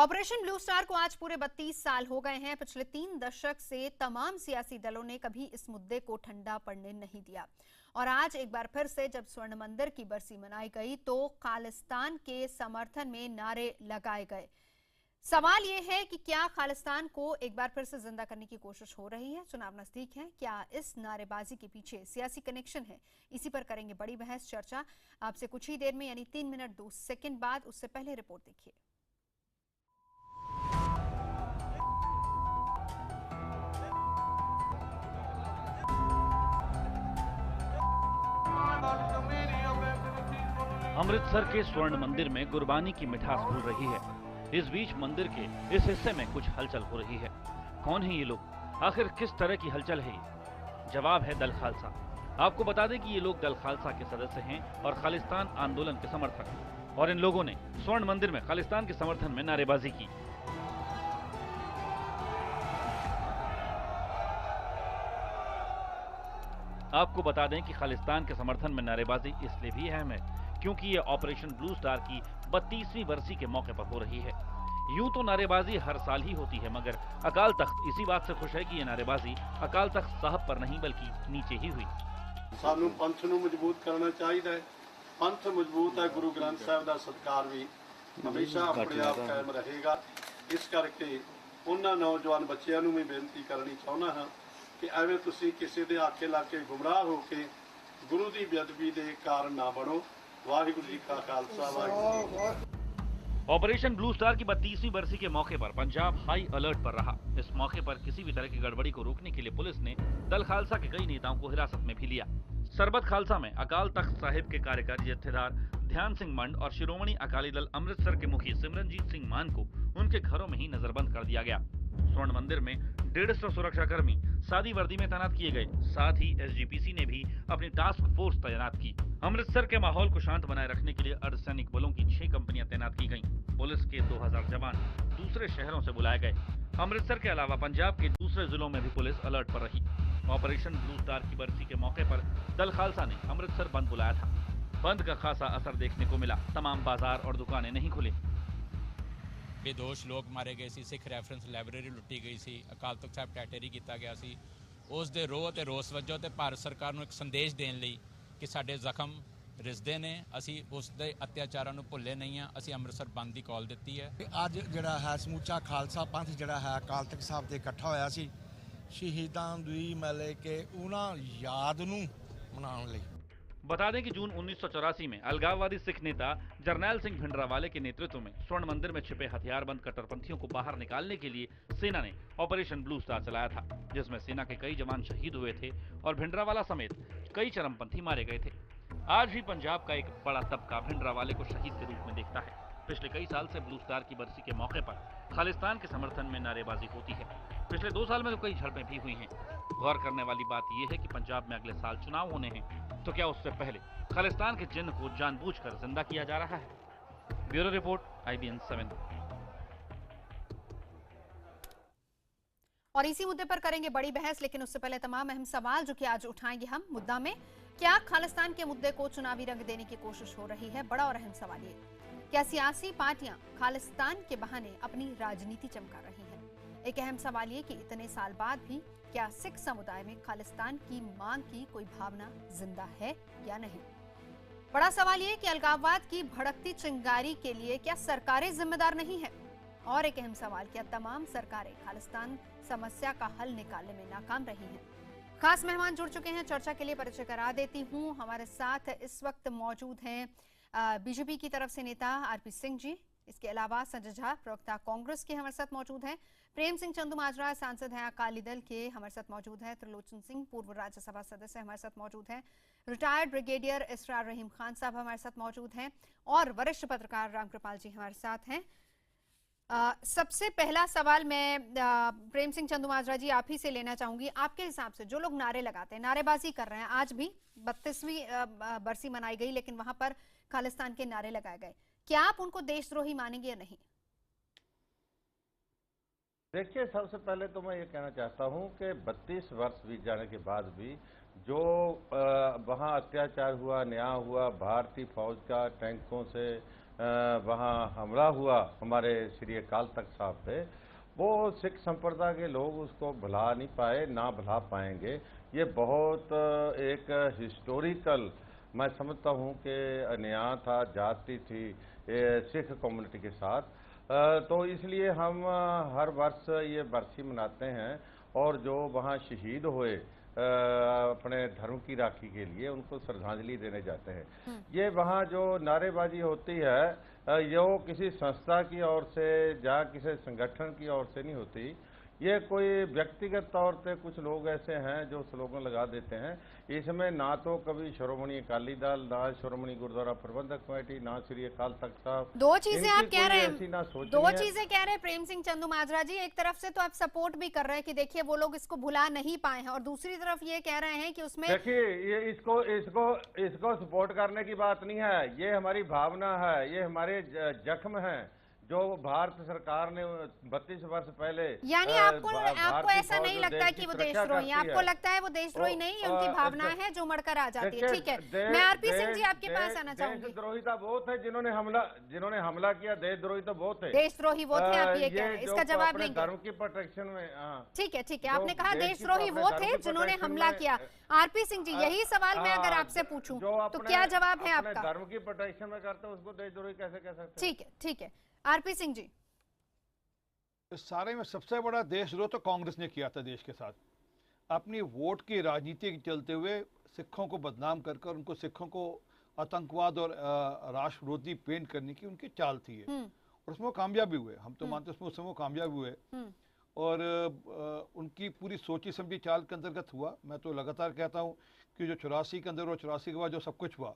Operation blue star को आज पूरे 32 साल हो गए हैं। पिछले 3 दशक से तमाम सियासी दलों ने कभी इस मुद्दे को ठंडा पड़ने नहीं दिया और आज एक बार फिर से जब स्वर्ण मंदिर की बरसी मनाई गई तो खालिस्तान के समर्थन में नारे लगाए गए। सवाल यह है कि क्या खालिस्तान को एक बार फिर से जिंदा करने की कोशिश हो रही है? चुनाव नजदीक है, क्या इस नारेबाजी के पीछे सियासी कनेक्शन है? इसी पर करेंगे बड़ी बहस चर्चा आपसे कुछ ही देर में, यानी 3 मिनट 2 सेकंड बाद। उससे पहले रिपोर्ट देखिए। अमृतसर के स्वर्ण मंदिर में गुरबानी की मिठास घुल रही है। इस बीच मंदिर के इस हिस्से में कुछ हलचल हो रही है। कौन है ये लोग? आखिर किस तरह की हलचल है ये? जवाब है दल खालसा। आपको बता दें कि ये लोग दल खालसा के सदस्य हैं और खालिस्तान आंदोलन के समर्थक, और इन लोगों ने स्वर्ण मंदिर में खालिस्तान के समर्थन में नारेबाजी की। आपको बता दें कि खालिस्तान के समर्थन में नारेबाजी इसलिए भी अहम है क्योंकि ये ऑपरेशन ब्लू स्टार की 32वीं बरसी के मौके पर हो रही है। यूं तो नारेबाजी हर साल ही होती है, मगर अकाल तख्त इसी बात से खुश है कि ये नारेबाजी अकाल तख्त साहब पर नहीं बल्कि नीचे ही हुई। सानू पंथ नूं मजबूत करना चाहिए। पंथ मजबूत है, गुरु ग्रंथ साहब का सत्कार भी हमेशा अपने आप कायम रहेगा। इस करके उन्हां नौजवान बच्चों नूं भी बेनती करनी चाहुंदा हां कि एवें तुसीं किसी दे आखे ला के गुमराह हो के गुरु की बेअदबी के कारण ना बनो। वाहिगुरू जी का Khalsa, Waheguru ji. Operation blue star की 32वीं बरसी के मौके पर पंजाब हाई अलर्ट पर रहा। इस मौके पर किसी भी तरह की गड़बड़ी को रोकने के लिए पुलिस ने दल खालसा के कई नेताओं को हिरासत में भी लिया। सरबत खालसा में अकाल तख्त साहिब के कार्यकारी जत्थेदार ध्यान सिंह मंड और शिरोमणि अकाली दल अमृतसर के मुखी सिमरनजीत सिंह मान को उनके घरों में ही नजरबंद कर दिया गया। स्वर्ण मंदिर में 150 सुरक्षाकर्मी सादी वर्दी में तैनात किए गए। साथ ही एसजीपीसी ने भी अपनी टास्क फोर्स तैनात की। अमृतसर के माहौल को शांत बनाए रखने के लिए अर्धसैनिक बलों की 6 कंपनियां तैनात की गईं। पुलिस के 2000 जवान दूसरे शहरों से बुलाए गए। अमृतसर के अलावा पंजाब के दूसरे जिलों में भी पुलिस अलर्ट पर रही। ऑपरेशन ब्लू स्टार की बरसी के मौके पर दल खालसा ने अमृतसर बंद बुलाया था। बंद का खासा असर देखने को मिला। तमाम बाजार और दुकानें नहीं खुली। बेदोश लोग मारे गए सी, सिख रैफरेंस लाइब्रेरी लुट्टी गई सी, अकाल तख्त साहब टैटेरी किया गया सी। उस दे रोह ते रोस वजों ते भारत सरकार ਨੂੰ ਇੱਕ ਸੰਦੇਸ਼ ਦੇਣ ਲਈ ਕਿ ਸਾਡੇ ਜ਼ਖਮ ਰਿਸਦੇ ਨੇ, ਅਸੀਂ ਉਸ ਦੇ ਅਤਿਆਚਾਰਾਂ ਨੂੰ ਭੁੱਲੇ ਨਹੀਂ ਆ। ਅਸੀਂ ਅੰਮ੍ਰਿਤਸਰ ਬੰਦ ਦੀ ਕਾਲ ਦਿੱਤੀ ਹੈ। ਅੱਜ ਜਿਹੜਾ ਹੈ ਸਮੂਚਾ ਖਾਲਸਾ ਪੰਥ ਜਿਹੜਾ ਹੈ ਅਕਾਲ ਤਖਤ ਸਾਹਿਬ ਦੇ ਇਕੱਠਾ ਹੋਇਆ ਸੀ ਸ਼ਹੀਦਾਂ ਦੀ ਮਤਲਬ ਕਿ ਉਹਨਾਂ ਯਾਦ ਨੂੰ ਮਨਾਉਣ ਲਈ। बता दें कि जून 1984 में अलगाववादी सिख नेता जरनैल सिंह भिंडरावाले के नेतृत्व में स्वर्ण मंदिर में छिपे हथियारबंद कट्टरपंथियों को बाहर निकालने के लिए सेना ने ऑपरेशन ब्लू स्टार चलाया था, जिसमें सेना के कई जवान शहीद हुए थे और भिंडरावाला समेत कई चरमपंथी मारे गए थे। आज भी पंजाब का एक बड़ा तबका भिंडरावाले को शहीद के रूप में देखता है। पिछले कई साल से ब्लू स्टार की बरसी के मौके पर खालिस्तान के समर्थन में नारेबाजी होती है। पिछले 2 साल में तो कई झड़पें भी हुई हैं। गौर करने वाली बात यह है कि पंजाब में अगले साल चुनाव होने हैं, तो क्या उससे पहले खालिस्तान के चिन्ह को जानबूझकर जिंदा किया जा रहा है? Bureau report, IBN 7। और इसी मुद्दे पर करेंगे बड़ी बहस, लेकिन उससे पहले तमाम अहम सवाल जो कि आज उठाएंगे हम मुद्दा में। क्या खालिस्तान के मुद्दे को चुनावी रंग देने की कोशिश हो रही है? बड़ा और अहम सवाल ये, क्या सियासी पार्टियां खालिस्तान के बहाने अपनी राजनीति चमका रही हैं? एक अहम सवाल ये कि इतने साल बाद भी क्या सिख समुदाय में खालिस्तान की मांग की कोई भावना जिंदा है या नहीं? बड़ा सवाल ये कि अलगाववाद की भड़कती चिंगारी के लिए क्या सरकारें जिम्मेदार नहीं है? और एक अहम सवाल, क्या तमाम सरकारें खालिस्तान समस्या का हल निकालने में नाकाम रही हैं? खास मेहमान जुड़ चुके हैं, चर्चा के लिए परिचय करा देती हूं। हमारे साथ इस वक्त मौजूद हैं बीजेपी की तरफ से नेता RP सिंह जी, इसके अलावा संजय झा प्रवक्ता कांग्रेस के हमारे साथ मौजूद हैं, प्रेम सिंह चंदूमाजरा सांसद हैं अकाली दल के हमारे साथ मौजूद हैं, त्रिलोचन सिंह पूर्व राज्यसभा सदस्य हमारे साथ मौजूद हैं, रिटायर्ड ब्रिगेडियर इसरार रहीम खान साहब हमारे साथ मौजूद हैं और वरिष्ठ पत्रकार रामकृपाल जी हमारे साथ हैं। सबसे पहला सवाल मैं प्रेम सिंह चंदूमाजरा जी आप ही से लेना चाहूंगी। आपके हिसाब से जो लोग नारे लगाते हैं, नारेबाजी कर रहे हैं, आज भी 32वीं बरसी मनाई गई लेकिन वहां पर खालिस्तान के नारे लगाए गए, क्या आप उनको देशद्रोही मानेंगे या नहीं? देखिए, सबसे पहले तो मैं ये कहना चाहता हूँ कि 32 वर्ष बीत जाने के बाद भी जो वहाँ अत्याचार हुआ, न्याय हुआ, भारतीय फौज का टैंकों से वहाँ हमला हुआ हमारे श्री अकाल तख्त साहब पे, वो सिख संप्रदाय के लोग उसको भुला नहीं पाए, ना भुला पाएंगे। ये बहुत एक हिस्टोरिकल, मैं समझता हूँ कि अन्याय था, जाति थी सिख कम्युनिटी के साथ। तो इसलिए हम हर वर्ष ये बरसी मनाते हैं और जो वहाँ शहीद हुए अपने धर्म की राखी के लिए, उनको श्रद्धांजलि देने जाते हैं। ये वहाँ जो नारेबाजी होती है ये किसी संस्था की ओर से या किसी संगठन की ओर से नहीं होती, ये कोई व्यक्तिगत तौर पे कुछ लोग ऐसे हैं जो स्लोगन लगा देते हैं। इसमें ना तो कभी श्रोमणी अकाली दल, ना श्रोमणी गुरुद्वारा प्रबंधक कमेटी, ना श्री अकाल तख्त साहब, दो चीजें आप कह रहे हैं, दो है। चीजें कह रहे हैं प्रेम सिंह चंदूमाजरा जी। एक तरफ से तो आप सपोर्ट भी कर रहे हैं कि देखिए वो लोग इसको भुला नहीं पाए हैं, और दूसरी तरफ ये कह रहे हैं कि उसमें देखिए ये इसको सपोर्ट करने की बात नहीं है, ये हमारी भावना है, ये हमारे जख्म है जो भारत सरकार ने 32 वर्ष पहले। यानी आपको ऐसा नहीं लगता कि वो देशद्रोही, आपको लगता है वो देशद्रोही नहीं, ये उनकी भावना है जो मरकर आ जाती है। ठीक है, मैं आरपी सिंह जी आपके पास आना चाहूंगी। देशद्रोही तो बहुत है जिन्होंने हमला किया, देशद्रोही तो बहुत है। देशद्रोही वो थे, आप ये कह रहे हैं, इसका जवाब लेंगे। धर्म की प्रोटेक्शन में ठीक है, ठीक है, आपने कहा देशद्रोही वो थे जिन्होंने हमला किया। आरपी सिंह जी, यही सवाल मैं अगर आपसे पूछूं तो क्या जवाब है आपका? धर्म की प्रोटेक्शन में करते उसको देशद्रोही कैसे कह सकते? ठीक है, ठीक है, आरपी सिंह जी। इस सारे में सबसे बड़ा देशद्रोह तो कांग्रेस ने किया था देश के साथ, अपनी वोट की राजनीति के चलते हुए सिखों को बदनाम कर कर उनको, सिखों को आतंकवाद और राष्ट्र विरोधी पेंट करने की उनकी चाल थी है। और उसमें वो कामयाब भी हुए, हम तो मानते हैं उसमें वो कामयाब हुए। और उनकी पूरी सोची समझी चाल के अंतर्गत हुआ। मैं तो लगातार कहता हूँ कि जो 84 के अंदर और 84 के बाद जो सब कुछ हुआ,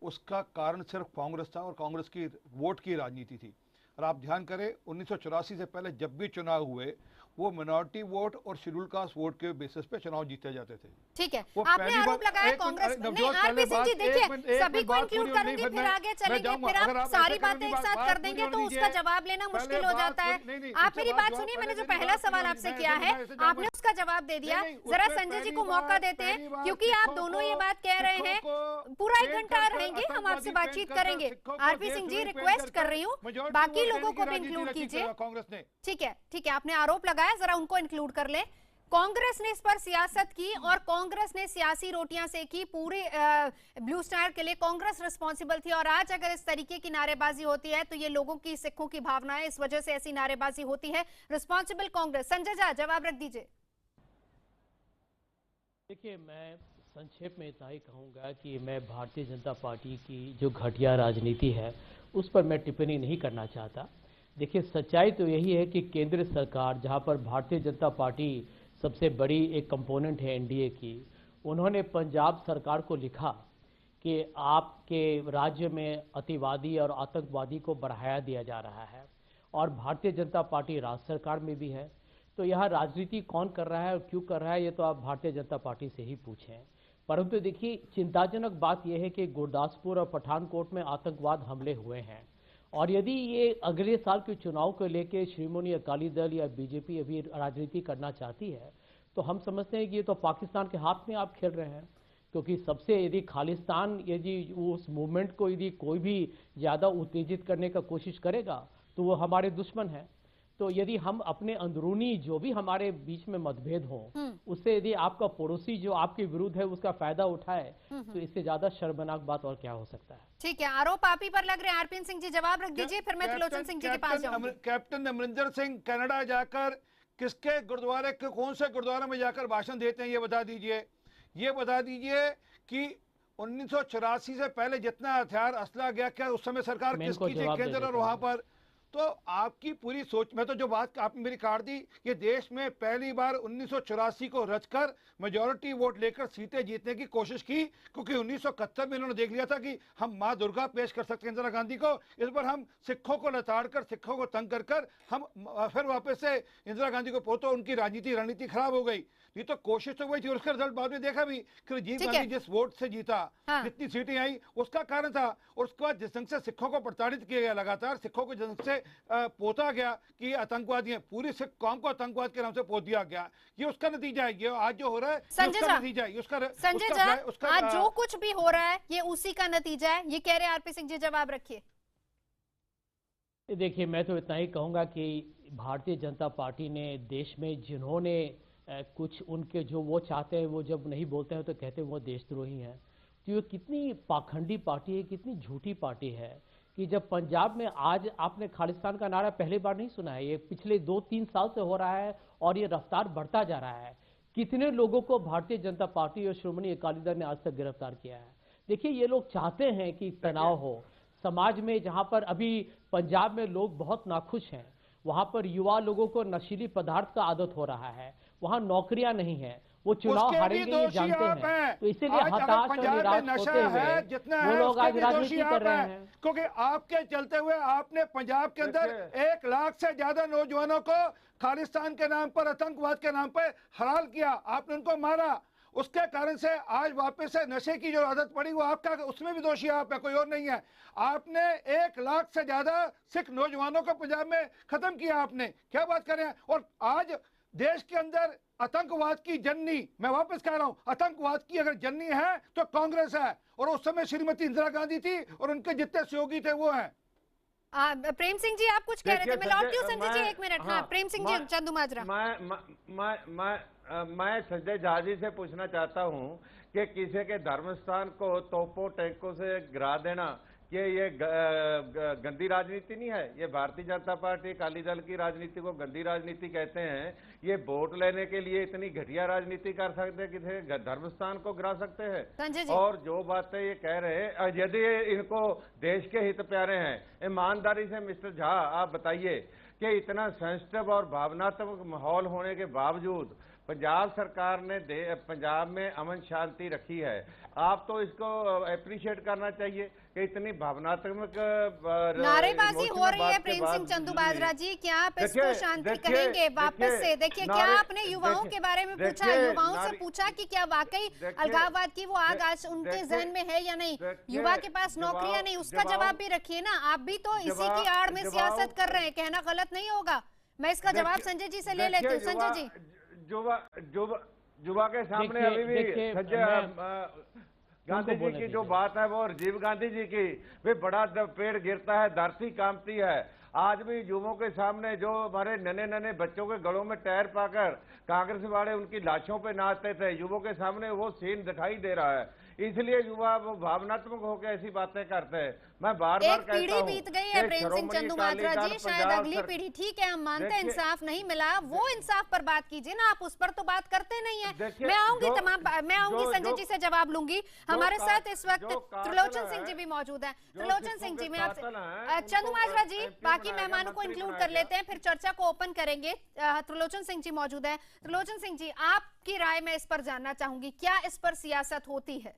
उसका कारण सिर्फ कांग्रेस था और कांग्रेस की वोट की राजनीति थी। और आप ध्यान करें 1984 से पहले जब भी चुनाव हुए वो मिनॉरिटी वोट और शेड्यूल कास्ट वोट के बेसिस पे चुनाव जीते जाते थे। ठीक है, आपने आरोप लगाया कांग्रेस नहीं। आरपी सिंह जी देखिए, सभी को इंक्लूड करूंगी, फिर आगे चलेंगे, फिर आप सारी बातें एक साथ कर देंगे तो उसका जवाब लेना मुश्किल हो जाता है। आप मेरी बात सुनिए, मैंने जो पहला सवाल आपसे किया है आपने उसका जवाब दे दिया। जरा संजय जी को मौका देते हैं, क्योंकि आप दोनों ये बात कह रहे हैं। पूरा 1 घंटा रहेंगे, हम आपसे बातचीत करेंगे। आरपी सिंह जी, रिक्वेस्ट कर रही हूँ, बाकी लोगों को भी इंक्लूड कीजिए। कांग्रेस ने, ठीक है, ठीक है, आपने आरोप लगाया, जरा उनको इंक्लूड कर ले। कांग्रेस ने इस पर सियासत की और कांग्रेस ने सियासी रोटियां सेकी पूरे ब्लू स्टार के लिए। कांग्रेस रिस्पॉन्सिबल थी, और आज अगर इस तरीके की नारेबाजी होती है तो ये लोगों की, सिखों की भावना है, इस वजह से ऐसी नारेबाजी होती है। रिस्पॉन्सिबल कांग्रेस। संजय झा, जवाब रख दीजिए। देखिए, मैं संक्षेप में इतना ही कहूँगा कि मैं भारतीय जनता पार्टी की जो घटिया राजनीति है उस पर मैं टिप्पणी नहीं करना चाहता। देखिए, सच्चाई तो यही है कि केंद्र सरकार, जहां पर भारतीय जनता पार्टी सबसे बड़ी एक कंपोनेंट है एनडीए की, उन्होंने पंजाब सरकार को लिखा कि आपके राज्य में अतिवादी और आतंकवादी को बढ़ाया दिया जा रहा है, और भारतीय जनता पार्टी राज्य सरकार में भी है। तो यह राजनीति कौन कर रहा है और क्यों कर रहा है, ये तो आप भारतीय जनता पार्टी से ही पूछें। परंतु देखिए, चिंताजनक बात यह है कि गुरदासपुर और पठानकोट में आतंकवाद हमले हुए हैं, और यदि ये अगले साल के चुनाव को लेकर श्रोमणी अकाली दल या बीजेपी अभी राजनीति करना चाहती है तो हम समझते हैं कि ये तो पाकिस्तान के हाथ में आप खेल रहे हैं। क्योंकि सबसे यदि खालिस्तान, यदि उस मूवमेंट को यदि कोई भी ज़्यादा उत्तेजित करने का कोशिश करेगा तो वो हमारे दुश्मन है। तो यदि हम अपने अंदरूनी जो भी हमारे बीच में मतभेद हो, उससे यदि आपका पड़ोसी जो आपके विरुद्ध है उसका फायदा उठाए, तो इससे ज्यादा शर्मनाक बात और क्या हो सकता है। ठीक है, आरोप आप ही पर लग रहे हैं। आरपी सिंह जी, जवाब रख दीजिए, फिर मैं त्रिलोचन सिंह जी के पास जाऊंगी। कैप्टन अमरिंदर सिंह कनाडा जाकर किसके गुरुद्वारे के, कौन से गुरुद्वारे में जाकर भाषण देते हैं, ये बता दीजिए। ये बता दीजिए कि 1984 से पहले जितना हथियार असला गया, क्या उस समय सरकार किसकी थी केंद्र और वहां पर? तो आपकी पूरी सोच में, तो जो बात आपने मेरी काट दी, ये देश में पहली बार 1984 को रचकर मेजॉरिटी वोट लेकर सीटें जीतने की कोशिश की, क्योंकि 1971 में इन्होंने देख लिया था कि हम माँ दुर्गा पेश कर सकते हैं इंदिरा गांधी को, इस पर हम सिखों को लताड़ कर, सिखों को तंग कर कर हम फिर वापस से इंदिरा गांधी को पोतो, उनकी रणनीति खराब हो गई। ये तो कोशिश तो वही थी, और उसका रिजल्ट बाद में देखा भी कि राजीव गांधी जिस वोट से जीता, जितनी सीटें आई, उसका कारण था। और उसके बाद जिस ढंग से सिखों को प्रताड़ित किया गया, लगातार सिखों को जिस ढंग से पोता गया कि आतंकवादी हैं, पूरी सिख कौम को आतंकवाद के नाम से पोत दिया गया, ये उसका नतीजा है। ये आज जो हो रहा है उसका नतीजा है। संजय झा, आज जो कुछ भी हो रहा है ये उसी का नतीजा है, ये कह रहे हैं आरपी सिंह जी। जवाब रखिए। देखिए, मैं तो इतना ही कहूँगा कि भारतीय जनता पार्टी ने देश में जिन्होंने कुछ उनके जो वो चाहते हैं वो जब नहीं बोलते हैं तो कहते हैं वो देशद्रोही हैं। तो ये कितनी पाखंडी पार्टी है, कितनी झूठी पार्टी है कि जब पंजाब में आज आपने खालिस्तान का नारा पहली बार नहीं सुना है, ये पिछले 2-3 साल से हो रहा है और ये रफ्तार बढ़ता जा रहा है। कितने लोगों को भारतीय जनता पार्टी और श्रोमणी अकाली दल ने आज तक गिरफ्तार किया है। देखिए, ये लोग चाहते हैं कि तनाव हो समाज में, जहां पर अभी पंजाब में लोग बहुत नाखुश हैं, वहां पर युवा लोगों को नशीली पदार्थ का आदत हो रहा है, वहां नौकरियां नहीं है, वो चुनाव हारेंगे ये जानते हैं, तो इसीलिए हताश और निराश होते हुए वो लोग आज राजनीति कर रहे हैं। क्योंकि आपके चलते हुए आपने पंजाब के अंदर 1 लाख से ज्यादा नौजवानों को खालिस्तान के नाम पर, आतंकवाद के नाम पर हलाल किया, आपने उनको मारा। उसके कारण से आज वापस से नशे की जो आदत पड़ी वो आपका, उसमें भी दोषी आप है, कोई और नहीं है। आपने 1 लाख से ज्यादा सिख नौजवानों को पंजाब में खत्म किया आपने, क्या बात कर रहे हैं। और आज देश के अंदर आतंकवाद की जननी, मैं वापस कह रहा हूं, आतंकवाद की अगर जननी है तो कांग्रेस है, और उस समय श्रीमती इंदिरा गांधी थी और उनके जितने सहयोगी थे वो हैं। प्रेम सिंह जी आप कुछ कह रहे थे, मैं लौटती हूँ संजय जी 1 मिनट। हाँ, प्रेम सिंह जी, चंदू माजरा। मैं संजय झा जी से पूछना चाहता हूं कि किसी के धर्म स्थान को तोपों टैंकों से गिरा देना, ये गंदी राजनीति नहीं है। ये भारतीय जनता पार्टी अकाली दल की राजनीति को गंदी राजनीति कहते हैं। ये वोट लेने के लिए इतनी घटिया राजनीति कर सकते हैं, किसी धर्म स्थान को गिरा सकते हैं। और जो बातें ये कह रहे हैं, यदि इनको देश के हित प्यारे हैं, ईमानदारी से मिस्टर झा आप बताइए कि इतना सेंसिटिव और भावनात्मक माहौल होने के बावजूद पंजाब सरकार ने पंजाब में अमन शांति रखी है। आप तो इसको अप्रिशिएट करना चाहिए कि इतनी भावनात्मक नारेबाजी हो रही है। प्रेम सिंह चंदू बाजरा जी, क्या आप इसको शांति कहेंगे वापस से? देखिए, क्या आपने युवाओं के बारे में पूछा, युवाओं से पूछा कि क्या वाकई अलगाववाद की वो आग आज उनके जहन में है या नहीं? युवा के पास नौकरियां नहीं, उसका जवाब भी रखिए ना। आप भी तो इसी की आड़ में सियासत कर रहे हैं, कहना गलत नहीं होगा। मैं इसका जवाब संजय जी से ले लेती हूँ। संजय जी, युवा के सामने अभी भी गांधी जी की जो बात है वो राजीव गांधी जी की, वे बड़ा पेड़ गिरता है धरती कांपती है। आज भी युवाओं के सामने जो हमारे नन्हे नन्हे बच्चों के गलों में टायर पाकर कांग्रेस वाले उनकी लाशों पे नाचते थे, युवाओं के सामने वो सीन दिखाई दे रहा है। इसलिए युवा वो भावनात्मक होकर ऐसी बातें करते हैं। मैं बार बार कहता हूं, पीढ़ी बीत गई है प्रेम सिंह चंदू माजरा जी, शायद अगली पीढ़ी, ठीक है हम मानते हैं इंसाफ नहीं मिला, वो इंसाफ पर बात कीजिए ना, आप उस पर तो बात करते नहीं है। मैं आऊंगी संजय जी से जवाब लूंगी। हमारे साथ इस वक्त त्रिलोचन सिंह जी भी मौजूद है। त्रिलोचन सिंह जी, मैं आपसे, चंदू माजरा जी, बाकी मेहमानों को इंक्लूड कर लेते हैं, फिर चर्चा को ओपन करेंगे। त्रिलोचन सिंह जी मौजूद है। त्रिलोचन सिंह जी, आपकी राय मैं इस पर जानना चाहूंगी, क्या इस पर सियासत होती है?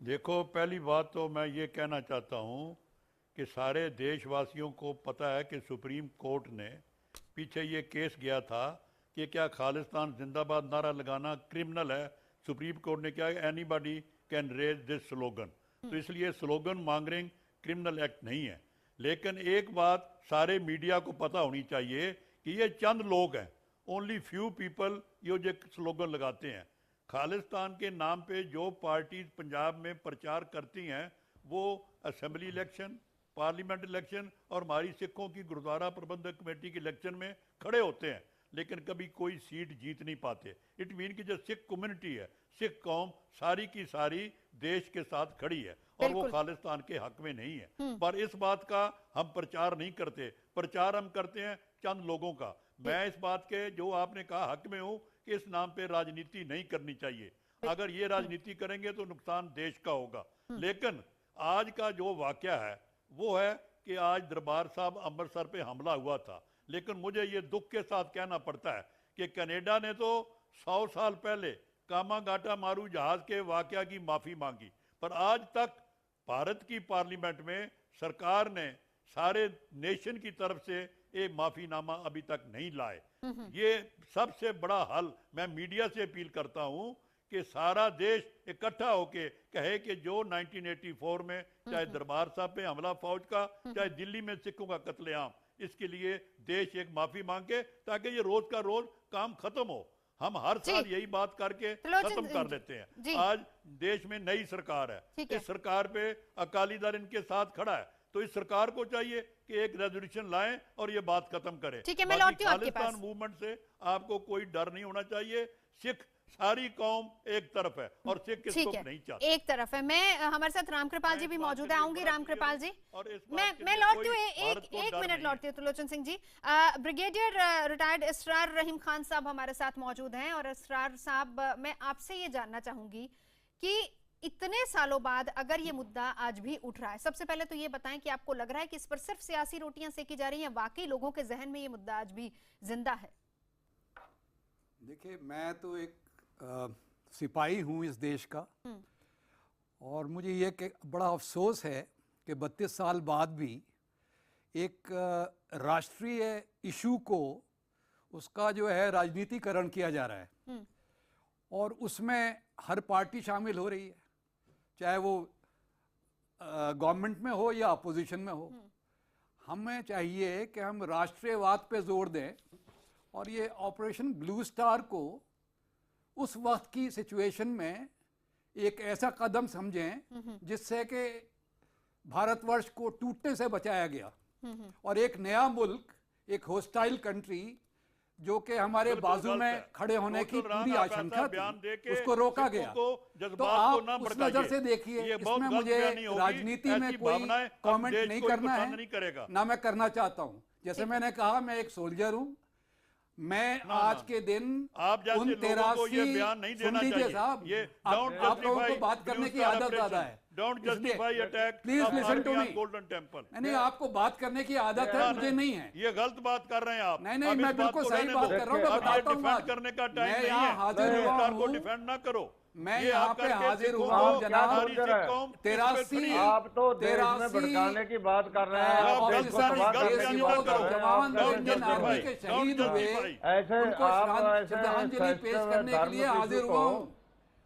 देखो, पहली बात तो मैं ये कहना चाहता हूँ कि सारे देशवासियों को पता है कि सुप्रीम कोर्ट ने पीछे ये केस गया था कि क्या खालिस्तान जिंदाबाद नारा लगाना क्रिमिनल है। सुप्रीम कोर्ट ने क्या, anybody can raise this slogan, तो इसलिए स्लोगन मॉन्गरिंग क्रिमिनल एक्ट नहीं है। लेकिन एक बात सारे मीडिया को पता होनी चाहिए कि ये चंद लोग हैं, ओनली फ्यू पीपल ये जो स्लोगन लगाते हैं। खालिस्तान के नाम पे जो पार्टीज पंजाब में प्रचार करती हैं वो असेंबली इलेक्शन, पार्लियामेंट इलेक्शन और हमारी सिखों की गुरुद्वारा प्रबंधक कमेटी के इलेक्शन में खड़े होते हैं, लेकिन कभी कोई सीट जीत नहीं पाते। इट मीन कि जो सिख कम्युनिटी है, सिख कौम सारी की सारी देश के साथ खड़ी है और वो खालिस्तान के हक में नहीं है। पर इस बात का हम प्रचार नहीं करते, प्रचार हम करते हैं चंद लोगों का। मैं इस बात के, जो आपने कहा, हक में हूं कि इस नाम पे राजनीति नहीं करनी चाहिए। अगर ये राजनीति करेंगे तो नुकसान देश का होगा। लेकिन आज का जो वाकया है वो है कि आज दरबार साहब अमृतसर पे हमला हुआ था, लेकिन मुझे ये दुख के साथ कहना पड़ता है कि कनाडा ने तो 100 साल पहले कामागाटा मारू जहाज के वाकया की माफी मांगी, पर आज तक भारत की पार्लियामेंट में सरकार ने सारे नेशन की तरफ से एक माफीनामा अभी तक नहीं लाए। ये सबसे बड़ा हल मैं मीडिया से अपील करता हूं कि सारा देश इकट्ठा होके कहे कि जो 1984 में चाहे दरबार साहब पे हमला फौज का, चाहे दिल्ली में सिखों का कत्लेआम, इसके लिए देश एक माफी मांगे ताकि ये रोज का रोज काम खत्म हो। हम हर जी। साल यही बात करके त्रिलोचन खत्म कर जी। लेते हैं। जी। आज देश में नई सरकार है, ठीक है। इस सरकार पे अकाली दल इनके साथ खड़ा है, तो इस सरकार को चाहिए कि एक रेजोल्यूशन लाएं और ये बात खत्म करें। ठीक है, मैं बाकी लौटती हूं आपके खालिस्तान पास। मूवमेंट से आपको कोई डर नहीं होना चाहिए। सिख सारी कौम एक तरफ है और सिख किसको ठीक है, नहीं चाहते। एक तरफ है। मैं हमारे साथ रामकृपाल जी भी मौजूद है, आऊंगी रामकृपाल जी। और इस बात मैं के मैं लिए लौटती हूँ, कोई भारत को एक डर मिनट नहीं लौटती हूँ त्रिलोचन सिंह जी। ब्रिगेडियर रिटायर्ड इसरार रहीम खान साहब हमारे साथ मौजूद हैं। और इसरार साहब, मैं आपसे ये जानना चाहूंगी कि इतने सालों बाद अगर ये मुद्दा आज भी उठ रहा है, सबसे पहले तो ये बताएं कि आपको लग रहा है कि इस पर सिर्फ सियासी रोटियां सेकी जा रही हैं, वाकई लोगों के जहन में ये मुद्दा आज भी जिंदा है? देखिए, मैं तो एक सिपाही हूँ इस देश का, और मुझे ये बड़ा अफसोस है कि 32 साल बाद भी एक राष्ट्रीय इशू को उसका जो है राजनीतिकरण किया जा रहा है, और उसमें हर पार्टी शामिल हो रही है, चाहे वो गवर्नमेंट में हो या अपोजिशन में हो। हमें चाहिए कि हम राष्ट्रीयवाद पे जोर दें, और ये ऑपरेशन ब्लू स्टार को उस वक्त की सिचुएशन में एक ऐसा कदम समझें जिससे कि भारतवर्ष को टूटने से बचाया गया, और एक नया मुल्क, एक होस्टाइल कंट्री जो कि हमारे बाजू में खड़े होने की पूरी आशंका थी, उसको रोका गया। तो आप उस नजर से देखिए, इसमें मुझे राजनीति में कोई कमेंट नहीं करना है, ना मैं करना चाहता हूं। जैसे मैंने कहा, मैं एक सोल्जर हूं। मैं आज के दिन आप जैसे उन लोगों को ये बयान नहीं देना चाहिए। साहब, ये आप लोगों को बात करने की आदत ज्यादा है। Don't justify attack please listen to me. Golden Temple. नहीं, आपको बात करने की आदत है, मुझे नहीं है। ये गलत बात कर रहे हैं आप। नहीं, मैं बिल्कुल सही बात कर रहा हूँ, मैं बताता हूँ। डिफेंड करने का टाइम नहीं है, हाजिर हुआ सरकार को हूँ, डिफेंड ना करो। मैं यहाँ पे हाजिर हुआ हूँ जनाब। 83 आप तो देश में भड़काने की बात कर रहे हैं, जवान इंडियन आर्मी के शहीद हुए, ऐसे उनको श्रद्धांजलि पेश करने के लिए हाजिर हुआ हूँ।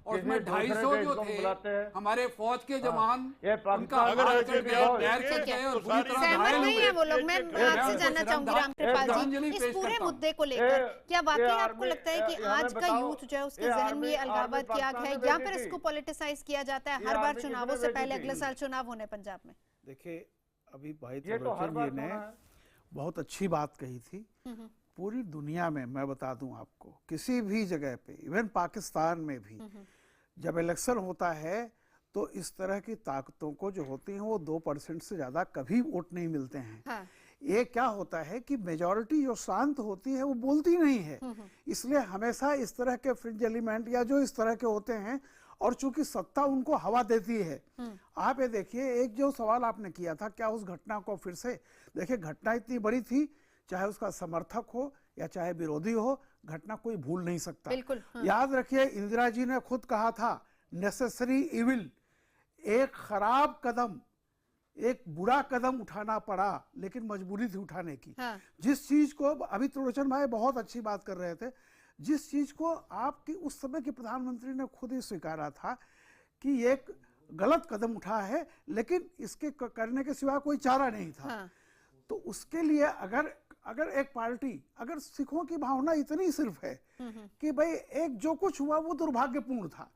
और उसमें 250 जो थे हमारे फौज के जवान, उनका सहमत नहीं है वो लोग। मैं आपसे जानना चाहूंगी रामकृपाल जी, इस पूरे मुद्दे को लेकर क्या वाकई आपको लगता है कि आज का यूथ जो है उसके जहन में ये अलगाववाद की आग है, या फिर इसको पॉलिटिसाइज किया जाता है हर बार चुनावों से पहले? अगले साल चुनाव होने पंजाब में। देखिए, अभी भाई त्रिलोचन जी ने बहुत अच्छी बात कही थी। पूरी दुनिया में मैं बता दूं आपको, किसी भी जगह पे, इवन पाकिस्तान में भी जब इलेक्शन होता है तो इस तरह की ताकतों को जो होती हैं वो 2% से ज़्यादा कभी वोट नहीं मिलते हैं। हाँ। ये क्या होता है कि मेजॉरिटी जो शांत होती है वो बोलती नहीं है, इसलिए हमेशा इस तरह के फ्रिंज एलिमेंट या जो इस तरह के होते हैं, और चूंकि सत्ता उनको हवा देती है। आप ये देखिए, एक जो सवाल आपने किया था, क्या उस घटना को फिर से देखिए, घटना इतनी बड़ी थी, चाहे उसका समर्थक हो या चाहे विरोधी हो, घटना कोई भूल नहीं सकता। बिल्कुल, हाँ। याद रखिए, इंदिरा जी ने खुद कहा था, नेसेसरी इविल, एक खराब कदम, एक बुरा कदम उठाना पड़ा, लेकिन मजबूरी थी उठाने की। हाँ। जिस चीज को अभी त्रिलोचन भाई बहुत अच्छी बात कर रहे थे, जिस चीज को आपकी उस समय के प्रधानमंत्री ने खुद ही स्वीकारा था कि एक गलत कदम उठा है, लेकिन इसके करने के सिवा कोई चारा नहीं था। हाँ। तो उसके लिए अगर एक पार्टी, अगर सिखों की भावना इतनी सिर्फ है कि भाई एक जो कुछ हुआ वो दुर्भाग्यपूर्ण था,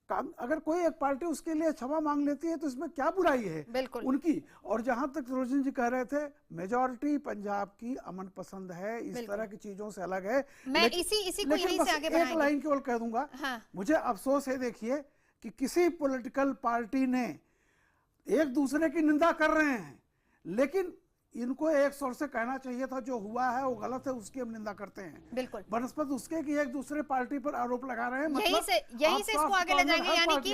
अगर कोई एक पार्टी उसके लिए क्षमा मांग लेती है तो इसमें क्या बुराई है उनकी। और जहां तक त्रिलोचन जी कह रहे थे, मेजॉरिटी पंजाब की अमन पसंद है, इस तरह की चीजों से अलग है। मैं इसी को यहीं से आगे एक लाइन केवल कह दूंगा। हाँ। मुझे अफसोस है, देखिए, कि किसी पॉलिटिकल पार्टी ने एक दूसरे की निंदा कर रहे हैं, लेकिन इनको एक स्वर से कहना चाहिए था जो हुआ है वो गलत है, उसकी हम निंदा करते हैं। बिल्कुल, बनस्पत उसके कि एक दूसरे पार्टी पर आरोप लगा रहे हैं। यहीं से इसको आगे ले जाएंगे, यानी कि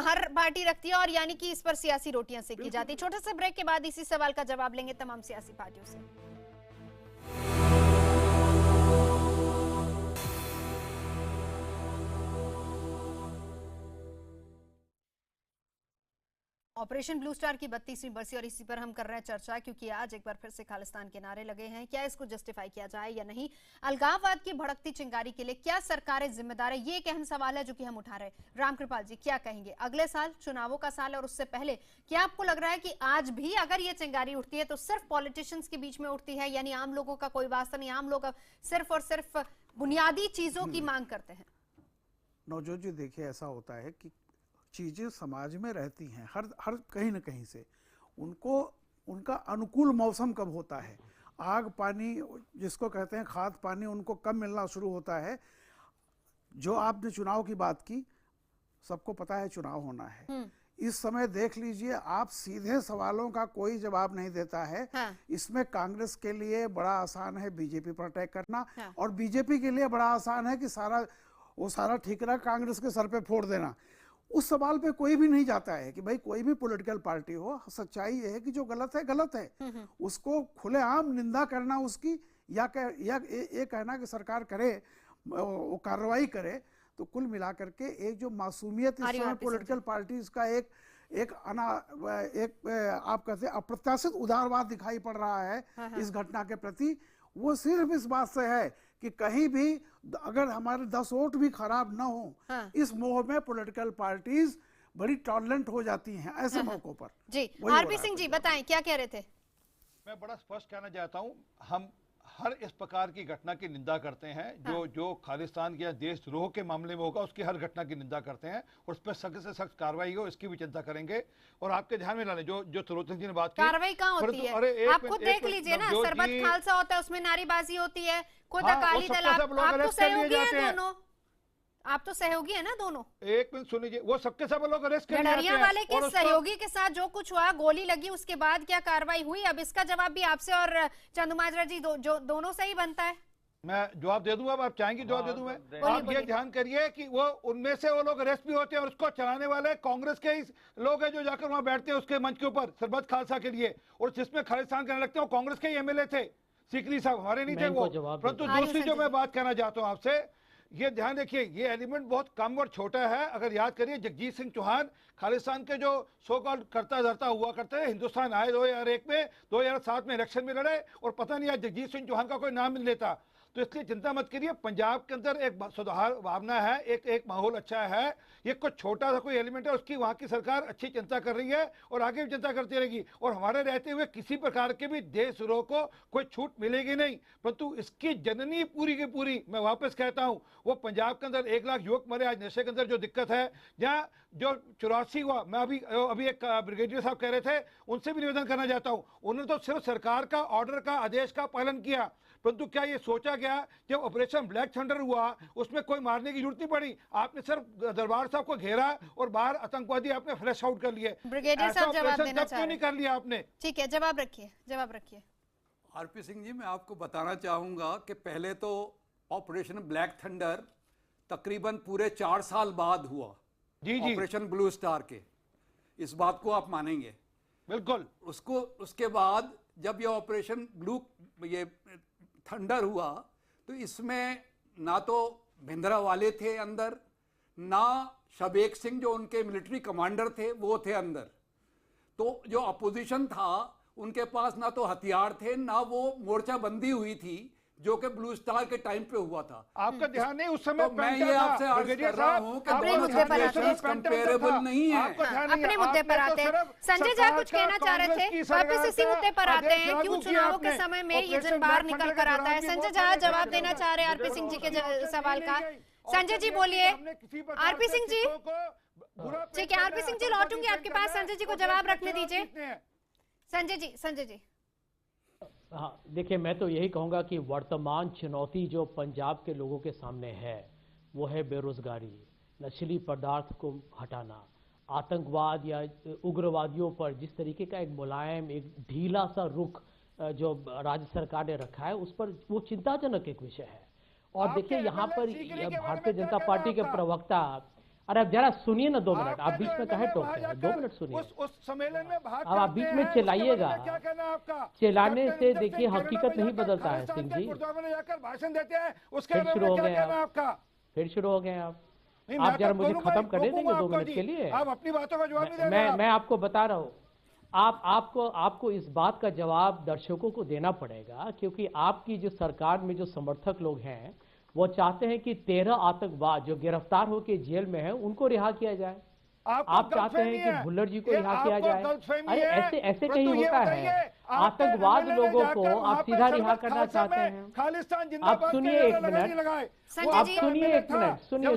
हर पार्टी रखती है, और यानी कि इस पर सियासी रोटियां सेकी जाती है। छोटे से ब्रेक के बाद इसी सवाल का जवाब लेंगे तमाम सियासी पार्टियों से। ऑपरेशन ब्लू स्टार की 32वीं बरसी और इसी पर हम कर रहे हैं चर्चा, क्योंकि आज एक बार फिर से खालिस्तान के नारे लगे हैं। क्या इसको जस्टिफाई किया जाए या नहीं? अलगाववाद की भड़कती चिंगारी के लिए क्या सरकारें जिम्मेदार है? ये एक अहम सवाल है जो कि हम उठा रहे हैं। रामकृपाल जी क्या कहेंगे? अगले साल चुनावों का साल है और उससे पहले क्या आपको लग रहा है कि आज भी अगर ये चिंगारी उठती है तो सिर्फ पॉलिटिशियंस के बीच में उठती है, यानी आम लोगों का कोई वास्ता नहीं, आम लोग सिर्फ और सिर्फ बुनियादी चीजों की मांग करते हैं? नवजोत जी देखिए, ऐसा होता है कि चीज़ें समाज में रहती हैं हर कहीं न कहीं से, उनको उनका अनुकूल मौसम कब होता है, आग पानी जिसको कहते हैं खाद पानी, उनको कब मिलना शुरू होता है। जो आपने चुनाव की बात की, सबको पता है चुनाव होना है। इस समय देख लीजिए, आप सीधे सवालों का कोई जवाब नहीं देता है। हाँ। इसमें कांग्रेस के लिए बड़ा आसान है बीजेपी पर अटैक करना। हाँ। और बीजेपी के लिए बड़ा आसान है कि सारा ठिकरा कांग्रेस के सर पे फोड़ देना। उस सवाल पे कोई भी नहीं जाता है कि भाई कोई भी पॉलिटिकल पार्टी हो, सच्चाई ये है कि जो गलत है गलत है, उसको खुलेआम निंदा करना उसकी, या ये कहना कि सरकार करे, वो कार्रवाई करे। तो कुल मिलाकर के एक जो मासूमियत इस समय पॉलिटिकल पार्टीज का एक आप कहते हैं अप्रत्याशित उदारवाद दिखाई पड़ रहा है इस घटना के प्रति, वो सिर्फ इस बात से है कि कहीं भी अगर हमारे 10 वोट भी खराब ना हो, इस मोह में पॉलिटिकल पार्टीज बड़ी टॉलरेंट हो जाती हैं ऐसे मौकों पर। जी आरपी सिंह जी बताएं क्या कह रहे थे? मैं बड़ा स्पष्ट कहना चाहता हूं, हम हर इस प्रकार की घटना की निंदा करते हैं। जो खालिस्तान के देशद्रोह के मामले में होगा उसकी हर घटना की निंदा करते हैं और उस पर सख्त से सख्त कार्रवाई हो इसकी भी चिंता करेंगे। और आपके ध्यान में लाने जो त्रिलोचन जी ने बात की, कार्रवाई कहाँ होती है? आप खुद देख लीजिए ना, सरबत खालसा होता है उसमें नारेबाजी होती है, खुद अकाली दल, आप तो सहयोगी हैं दोनों, आप तो सहयोगी है ना दोनों। एक मिनट सुन लीजिए, वो सबके सब लोग अरेस्ट कर लिए जाते हैं। वाले के सहयोगी के साथ जो कुछ हुआ, गोली लगी, उसके बाद क्या कार्रवाई हुई? अब इसका जवाब भी आपसे और चंदुमाजरा जी जो दोनों से ही बनता है। मैं जवाब दे दूंगा, आप चाहेंगे जवाब दे दूं मैं? आप ये ध्यान करिए कि वो उनमें से वो लोग अरेस्ट भी होते हैं और उसको चलाने वाले कांग्रेस के ही लोग हैं जो जाकर वहां बैठते हैं उसके मंच के ऊपर सरबत खालसा के लिए, और जिसमें खालिस्तान करने लगते हैं वो कांग्रेस के ही एमएलए थे। सीकरी साहब हमारे नहीं थे वो। परंतु दूसरी जो मैं बात कहना चाहता हूँ आपसे, ये ध्यान रखिए, ये एलिमेंट बहुत कम और छोटा है। अगर याद करिए, जगजीत सिंह चौहान खालिस्तान के जो सो कॉल्ड करता धरता हुआ करते हैं, हिंदुस्तान आए 2001 में, 2007 में इलेक्शन में लड़े और पता नहीं आज जगजीत सिंह चौहान का कोई नाम नहीं लेता। तो इसलिए चिंता मत करिए, पंजाब के अंदर एक सुधार भावना है, एक माहौल अच्छा है। ये कुछ छोटा सा कोई एलिमेंट है, उसकी वहाँ की सरकार अच्छी चिंता कर रही है और आगे भी चिंता करती रहेगी। और हमारे रहते हुए किसी प्रकार के भी देशद्रोह को कोई छूट मिलेगी नहीं। परंतु इसकी जननी पूरी की पूरी, मैं वापस कहता हूँ, वो पंजाब के अंदर 1 लाख युवक मरे आज नशे के अंदर, जो दिक्कत है, जहाँ जो 84 हुआ, मैं अभी एक ब्रिगेडियर साहब कह रहे थे, उनसे भी निवेदन करना चाहता हूँ। उन्होंने तो सिर्फ सरकार का ऑर्डर का आदेश का पालन किया, परंतु क्या ये सोचा गया जब ऑपरेशन ब्लैक थंडर हुआ उसमें कोई मारने की जरूरत नहीं पड़ी? आपने सिर्फ दरबार साहब को घेरा और बाहर आतंकवादी आपने फ्लैश आउट कर लिए। ब्रिगेडियर साहब जवाब देना चाह रहे हैं, नहीं कर लिया आपने? ठीक है, जवाब रखिए। आरपी सिंह जी, मैं आपको बताना चाहूंगा कि पहले तो ऑपरेशन ब्लैक थंडर तकरीबन पूरे 4 साल बाद हुआ। जी ऑपरेशन ब्लू स्टार के, इस बात को आप मानेंगे? बिल्कुल। उसके बाद जब ये ऑपरेशन ये थंडर हुआ तो इसमें ना तो भिंदरा वाले थे अंदर, ना शबेक सिंह जो उनके मिलिट्री कमांडर थे वो थे अंदर। तो जो अपोजिशन था उनके पास ना तो हथियार थे, ना वो मोर्चाबंदी हुई थी जो कि ब्लू स्टार के टाइम पे हुआ था। आपका ध्यान नहीं उस समय? तो मैं ये आपसे अर्ज कर रहा हूं कि कंपेरेबल नहीं है। अपने मुद्दे पर आते हैं। संजय झा कुछ कहना चाह रहे थे, वापस इसी मुद्दे पर आते हैं। क्यों चुनावों के समय में ये जन बाहर निकल कर आता है? संजय झा जवाब देना चाह रहे हैं आरपी सिंह जी के सवाल का। संजय जी बोलिए। आरपी सिंह जी, ठीक है, आरपी सिंह जी लौटूंगी आपके पास, संजय जी को जवाब रखने दीजिए। संजय जी। हाँ, देखिए, मैं तो यही कहूँगा कि वर्तमान चुनौती जो पंजाब के लोगों के सामने है वो है बेरोजगारी, नशीली पदार्थ को हटाना, आतंकवाद या उग्रवादियों पर जिस तरीके का एक मुलायम, एक ढीला सा रुख जो राज्य सरकार ने रखा है, उस पर वो चिंताजनक एक विषय है। और देखिए, यहाँ पर भारतीय जनता पार्टी के प्रवक्ता, अरे अब जरा सुनिए ना 2 मिनट, आप बीच में कहे टोकते हैं? 2 मिनट सुनिए। उस सम्मेलन में भाग अब आप बीच में चिल्लाइएगा, चिल्लाने से देखिए हकीकत नहीं बदलता है। सिंह जी भाषण देते हैं, फिर शुरू हो गए आप। आप जरा मुझे खत्म करने देंगे 2 मिनट के लिए? आप अपनी बातों का जवाब नहीं दे रहे। मैं आपको बता रहा हूँ, आपको इस बात का जवाब दर्शकों को देना पड़ेगा, क्योंकि आपकी जो सरकार में जो समर्थक लोग हैं वो चाहते हैं कि 13 आतंकवादी जो गिरफ्तार होकर जेल में हैं उनको रिहा किया जाए। आप चाहते हैं कि भुल्लर जी को रिहा किया जाए। अरे ऐसे कहीं होता है? आतंकवाद लोगों को आप सीधा रिहा करना चाहते हैं। आप सुनिए 1 मिनट, आप सुनिए 1 मिनट, सुनिए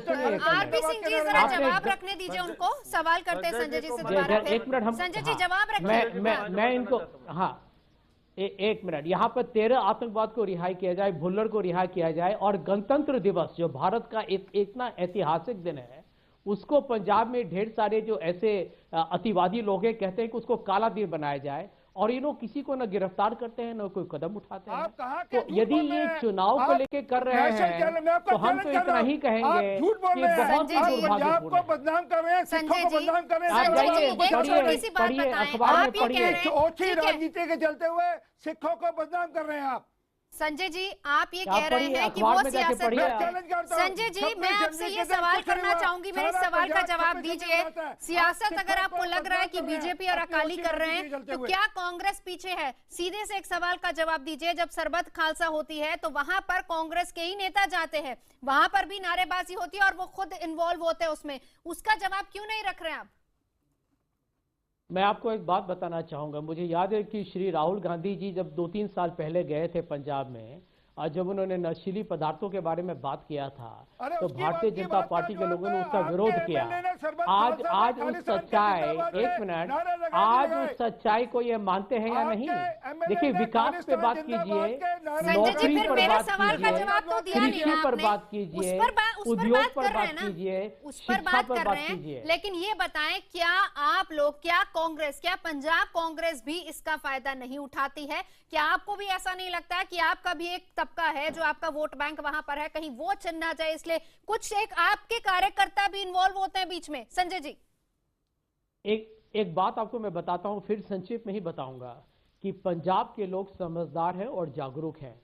आरपी सिंह जी जरा जवाब रखने दीजिए उनको। सवाल करते हैं संजय जी से दोबारा। 1 मिनट हम संजय जी जवाब रखिए। मैं इनको, हाँ 1 मिनट, यहाँ पर 13 आतंकवाद को रिहाई किया जाए, भुल्लर को रिहा किया जाए, और गणतंत्र दिवस जो भारत का इतना ऐतिहासिक दिन है उसको पंजाब में ढेर सारे जो ऐसे अतिवादी लोग हैं कहते हैं कि उसको काला दिन बनाया जाए, और ये लोग किसी को न गिरफ्तार करते हैं न कोई कदम उठाते हैं। तो यदि ये चुनाव को लेके कर रहे हैं तो हम तो इतना ही कहेंगे कि बहुत ही दुर्भाग्यपूर्ण है। बदनाम कर रहे हैं, सिखों को बदनाम कर रहे हैं। आप जाइए, पढ़िए अखबार में पढ़िए। ओछी राजनीति के चलते हुए सिखों को बदनाम कर रहे हैं आप। संजय जी आप ये कह रहे हैं कि वो सियासत। संजय जी मैं आपसे ये सवाल करना चाहूंगी, मेरे सवाल का जवाब दीजिए। सियासत अगर आपको लग रहा है कि बीजेपी और अकाली कर रहे हैं तो क्या कांग्रेस पीछे है? सीधे से एक सवाल का जवाब दीजिए। जब सरबत खालसा होती है तो वहां पर कांग्रेस के ही नेता जाते हैं, वहां पर भी नारेबाजी होती है और वो खुद इन्वॉल्व होते हैं उसमें, उसका जवाब क्यों नहीं रख रहे हैं आप? मैं आपको एक बात बताना चाहूंगा। मुझे याद है कि श्री राहुल गांधी जी जब 2-3 साल पहले गए थे पंजाब में, और जब उन्होंने नशीली पदार्थों के बारे में बात किया था तो भारतीय जनता पार्टी के लोगों ने उसका विरोध किया। आज उस सच्चाई, 1 मिनट, आज उस सच्चाई को ये मानते हैं या नहीं? देखिए विकास पे बात कीजिए, नौकरी पर बात कीजिए, कृषि पर बात कीजिए, उद्योग पर बात कीजिए, शिक्षा पर बात कीजिए। लेकिन ये बताएं क्या आप लोग, क्या कांग्रेस, क्या पंजाब कांग्रेस भी इसका फायदा नहीं उठाती है? क्या आपको भी ऐसा नहीं लगता है कि आपका भी एक तबका है जो आपका वोट बैंक वहां पर है, कहीं वो चुनना जाए, इसलिए कुछ एक आपके कार्यकर्ता भी इन्वॉल्व होते हैं बीच में? संजय जी एक बात आपको मैं बताता हूं, फिर संक्षेप में ही बताऊंगा कि पंजाब के लोग समझदार हैं और जागरूक हैं।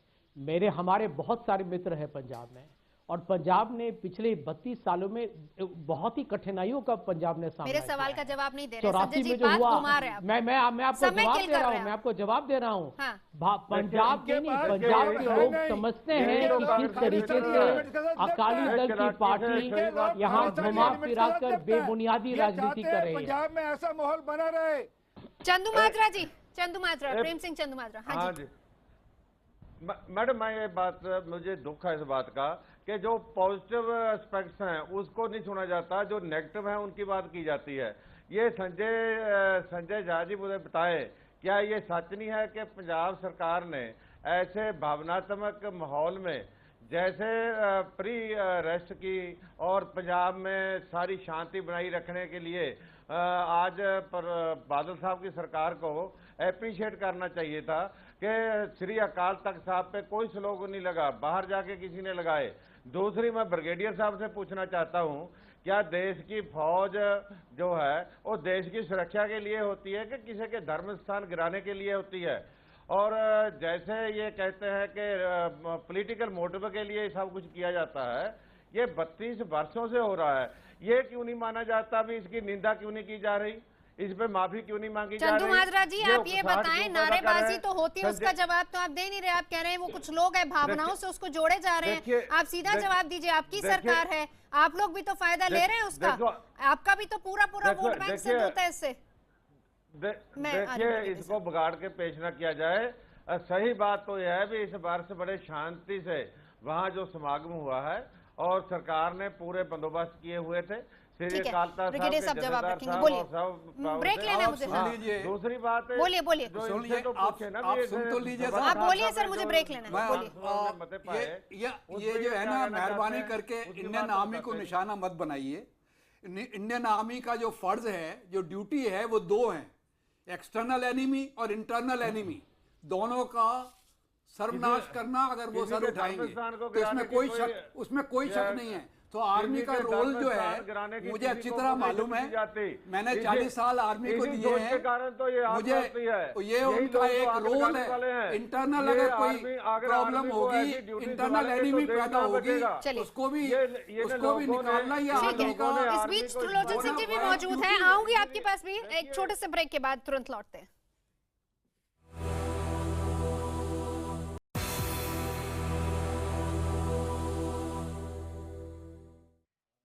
हमारे बहुत सारे मित्र हैं पंजाब में, और पंजाब ने पिछले 32 सालों में बहुत ही कठिनाइयों का पंजाब ने सामना मेरे सवाल का जवाब नहीं दे रहे। 84 में जो हुआ, मैं आपको जवाब दे रहा हूँ, मैं आपको जवाब दे रहा हूँ। पंजाब के नहीं, पंजाब के लोग समझते हैं कि किस तरीके से अकाली दल की पार्टी यहाँ घुमा फिरा कर बेबुनियादी राजनीति कर रही है। पंजाब में ऐसा माहौल बना रहे। चंदूमाजरा जी, चंदूमाजरा, प्रेम सिंह चंदूमाजरा। हाँ जी मैडम, मैं ये बात, मुझे दुख है इस बात का कि जो पॉजिटिव एस्पेक्ट्स हैं उसको नहीं सुना जाता, जो नेगेटिव है उनकी बात की जाती है। ये संजय झा जी मुझे बताए, क्या ये सच नहीं है कि पंजाब सरकार ने ऐसे भावनात्मक माहौल में जैसे प्री अरेस्ट की और पंजाब में सारी शांति बनाई रखने के लिए आज पर बादल साहब की सरकार को एप्रिशिएट करना चाहिए था कि श्री अकाल तख्त साहब पे कोई स्लोगन नहीं लगा, बाहर जाके किसी ने लगाए। दूसरी, मैं ब्रिगेडियर साहब से पूछना चाहता हूं, क्या देश की फौज जो है वो देश की सुरक्षा के लिए होती है कि किसी के धर्म स्थान गिराने के लिए होती है? और जैसे ये कहते हैं कि पॉलिटिकल मोटिव के लिए सब कुछ किया जाता है, ये 32 वर्षों से हो रहा है, ये क्यों नहीं माना जाता? भी इसकी निंदा क्यों नहीं की जा रही? इस पे माफी क्यों नहीं मांगी जा रही? चंदूमाजरा जी आप ये बताएं, नारेबाजी तो होती है, उसका जवाब तो आप दे नहीं रहे। आप कह रहे हैं वो कुछ लोग हैं भावनाओं से उसको जोड़े जा रहे हैं। आप सीधा जवाब दीजिए, आपकी सरकार है, आप लोग भी तो फायदा ले रहे हैं उसका, आपका भी तो पूरा वोट बैंक से होता है इससे। देखिए, इसको बिगाड़ के पेश न किया जाए। सही बात तो यह है भी इस बार से बड़े शांति से वहाँ जो समागम हुआ है और सरकार ने पूरे बंदोबस्त किए हुए थे। ब्रिगेडियर साहब जवाब रखेंगे, बोलिए। ब्रेक लेना है मुझे। दूसरी बात, बोलिए बोलिए, आप सुन तो लीजिए। आप बोलिए सर, मुझे ब्रेक लेना है, बोलिए। ये जो है ना, मेहरबानी करके इंडियन आर्मी को निशाना मत बनाइए। इंडियन आर्मी का जो फर्ज है, जो ड्यूटी है, वो 2 हैं, एक्सटर्नल एनिमी और इंटरनल एनिमी, दोनों का सर्वनाश करना। अगर वो सर उठाएंगे तो उसमें कोई शक नहीं है। तो आर्मी का रोल जो है मुझे अच्छी तरह मालूम है। मैंने 40 साल आर्मी को दिए हैं। मुझे ये उनका एक रोल है। इंटरनल अगर कोई प्रॉब्लम होगी, इंटरनल एनिमी पैदा होगी, उसको भी निकालना ही आर्मी का। इस बीच त्रिलोचन सिंह जी भी मौजूद हैं, आऊंगी आपके पास भी एक छोटे से ब्रेक के बाद, तुरंत लौटते हैं।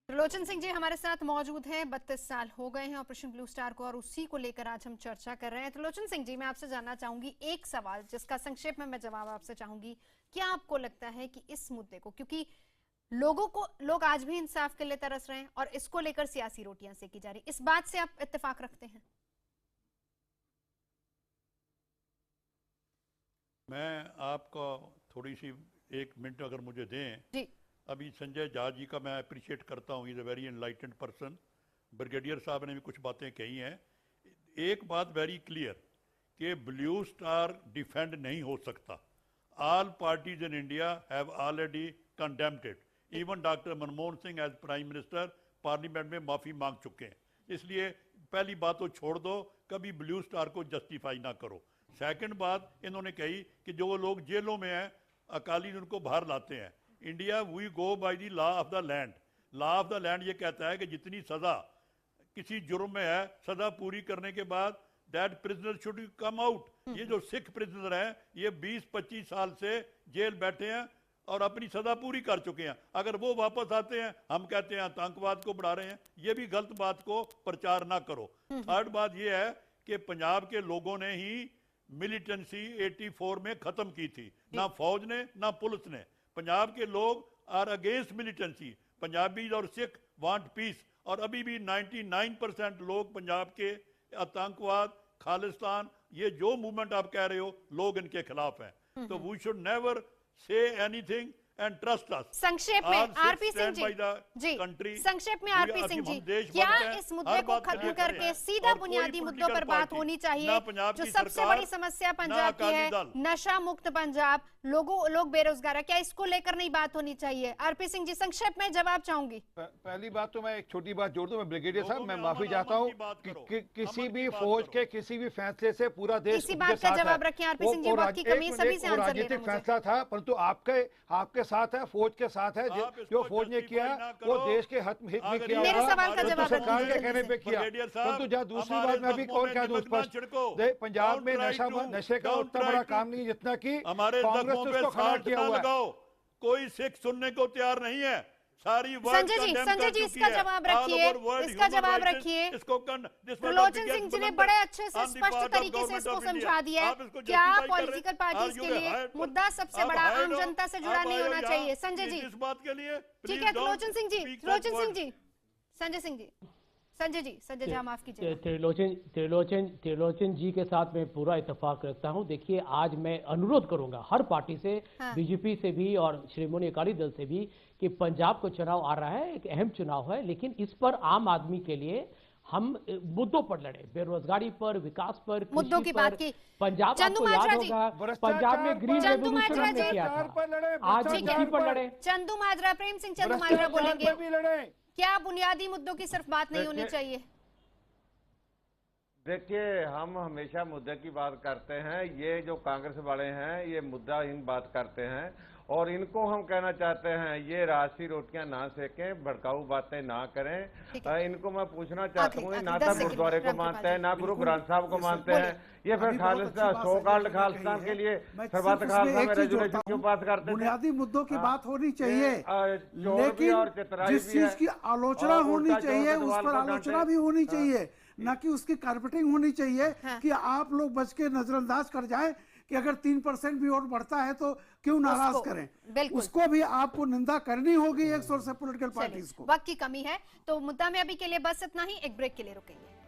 त्रिलोचन सिंह जी हमारे साथ मौजूद हैं। 32 साल हो गए हैं ऑपरेशन ब्लू स्टार को और उसी को लेकर आज हम चर्चा कर रहे हैं। त्रिलोचन सिंह जी, मैं आपसे जानना चाहूंगी एक सवाल जिसका संक्षेप में मैं जवाब आपसे चाहूंगी, क्या आपको लगता है कि इस मुद्दे को, क्योंकि लोग आज भी इंसाफ के लिए तरस रहे हैं और इसको लेकर सियासी रोटियां सेकी जा रही, इस बात से आप इत्तेफाक रखते हैं? मैं आपको थोड़ी सी 1 मिनट अगर मुझे दें जी। अभी संजय झा जी का मैं अप्रिशिएट करता हूँ, is a very enlightened person. Brigadier साहब ने भी कुछ बातें कही हैं। एक बात वेरी क्लियर कि ब्लू स्टार डिफेंड नहीं हो सकता। All parties in India have already condemned it. Even doctor Manmohan Singh as prime minister parliament में माफ़ी मांग चुके हैं। इसलिए पहली बात तो छोड़ दो, कभी ब्लू स्टार को जस्टिफाई ना करो। सेकंड बात इन्होंने कही कि जो लोग जेलों में हैं अकाली उनको बाहर लाते हैं। India we go by the law of the land. Law of the land ये कहता है कि जितनी सज़ा किसी जुर्म में है, सज़ा पूरी करने के बाद that prisoner should come out. ये जो सिख प्रिजनर हैं ये 20-25 साल से जेल बैठे हैं और अपनी सज़ा पूरी कर चुके हैं। अगर वो वापस आते हैं, हम कहते हैं आतंकवाद को बढ़ा रहे हैं। ये भी गलत बात को प्रचार ना करो। थर्ड बात ये है कि पंजाब के लोगों ने ही मिलिटेंसी 84 में ख़त्म की थी, ना फौज ने ना पुलिस ने। पंजाब के लोग आर अगेंस्ट मिलिटेंसी। पंजाबीज और सिख वांट पीस। और अभी भी 99% लोग पंजाब के आतंकवाद, खालिस्तान, ये जो मूवमेंट आप कह रहे हो, लोग इनके खिलाफ हैं। तो we should never say anything and trust us. संक्षेप में आरपी सिंह जी, संक्षेप में आरपी सिंह जी, क्या इस मुद्दे को खत्म करके सीधा बुनियादी मुद्दों पर बात होनी चाहिए? जो सबसे बड़ी समस्या पंजाब की है, नशा मुक्त पंजाब, लोग बेरोजगार है, क्या इसको लेकर नहीं बात होनी चाहिए? आरपी सिंह जी, संक्षेप में जवाब चाहूंगी। पहली बात तो मैं एक छोटी बात जोड़ दूं। मैं ब्रिगेडियर साहब, मैं माफी चाहता हूं कि किसी भी फौज के किसी भी फैसले से पूरा देश इसी बात का जवाब रखें आरपी सिंह जी, वक्त की कमी, सभी से आंसर लेना राजनीतिक फैसला था, परंतु आपके साथ है, फौज के साथ है। जो फौज ने किया वो देश के हित में किया, मेरे सवाल का जवाब सरकार के कहने पे किया। परंतु जहाँ दूसरी बात मैं भी कौन कह दूं स्पष्ट, पंजाब में नशे का उतना बड़ा काम नहीं जितना कि कांग्रेस ने उसको खड़ा किया हुआ है। कोई सिख सुनने को तैयार नहीं है। सारी संजय जी इसका जवाब रखिए, इसका जवाब रखिए। त्रिलोचन सिंह जी ने बड़े अच्छे से स्पष्ट तरीके से इसको समझा दिया है। क्या पॉलिटिकल पार्टीज के लिए मुद्दा सबसे बड़ा आम जनता से जुड़ा नहीं होना चाहिए? संजय जी, इस बात के लिए ठीक है। त्रिलोचन सिंह जी, संजय जी माफ कीजिए। त्रिलोचन जी के साथ मैं पूरा इत्तेफाक रखता हूं। देखिए, आज मैं अनुरोध करूंगा हर पार्टी से, बीजेपी से भी और श्रोमणी अकाली दल से भी, कि पंजाब को चुनाव आ रहा है, एक अहम चुनाव है, लेकिन इस पर आम आदमी के लिए हम मुद्दों पर लड़े, बेरोजगारी पर, विकास पर, मुद्दों की बात की। पंजाब आपको याद होगा, पंजाब में ग्रीन रेवोल्यूशन हमने किया था, आज इसी पर लड़े। चंदू माजरा, प्रेम सिंह चंदू माजरा बोलेंगे, क्या बुनियादी मुद्दों की सिर्फ बात नहीं होनी चाहिए? देखिए, हम हमेशा मुद्दे की बात करते हैं। ये जो कांग्रेस वाले हैं ये मुद्दाहीन बात करते हैं और इनको हम कहना चाहते हैं ये राशि रोटियां ना सेकें, भड़काऊ बातें ना करें। इनको मैं पूछना चाहता हूँ, ना तो गुरुद्वारे को मानते हैं, ना गुरु ग्रंथ साहब को मानते हैं, ये फिर खालिस्तान, सो कॉल्ड खालिस्तान के लिए सर्वत खालसा में रेजुलेशन क्यों पास करते हैं? बुनियादी मुद्दों की बात होनी चाहिए, लेकिन जिस चीज की आलोचना होनी चाहिए उस पर आलोचना भी होनी चाहिए, ना कि उसकी कारपेटिंग होनी चाहिए कि आप लोग बच के नजरअंदाज कर जाएं कि अगर 3% भी वोट बढ़ता है तो क्यों नाराज करें। उसको भी आपको निंदा करनी होगी एक सोर्स से पॉलिटिकल पार्टीज को। वक्त की कमी है तो मुद्दा में अभी के लिए बस इतना ही। एक ब्रेक के लिए रुकेंगे।